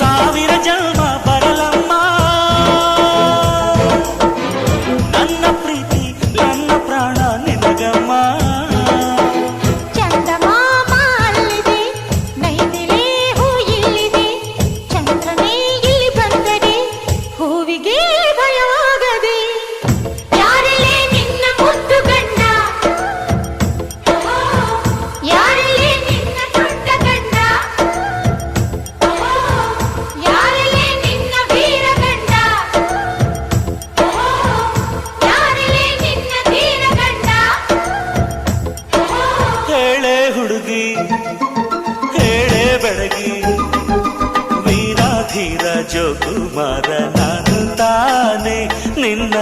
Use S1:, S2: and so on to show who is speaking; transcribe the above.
S1: ಸಾವಿರ ಜನ್ಮ ಬರಲಮ್ಮ ನನ್ನ ಪ್ರೀತಿ ನನ್ನ ಪ್ರಾಣ ನಿನಗಮ್ಮ.
S2: ಚಂದಮಾಮ ಅಲ್ಲಿದೆ, ನೈದಿಲೆ ಹೂ ಇಲ್ಲಿದೆ, ಚಂದ್ರನೇ ಇಲ್ಲಿ ಬಂದರೆ ಹೂವಿಗೆ ಭಯವಾಗದೆ. ಯಾರಲ್ಲೇ ನಿನ್ನ ಮುದ್ದು ಗಂಡ, ಯಾರಲ್ಲೇ ನಿನ್ನ ದೊಡ್ಡ ಗಂಡ, ಯಾರಲ್ಲೇ ನಿನ್ನ ವೀರ ಗಂಡ, ಯಾರಲ್ಲೇ ನಿನ್ನ ಧೀರ ಗಂಡ.
S1: ಹೇಳೆ ಹುಡುಗಿ ಹೇಳೆ ಬೆಳಗಿ, ವೀರ ಧೀರ ಜೋಕುಮಾರ ನಾನು ತಾನೆ ನಿನ್ನ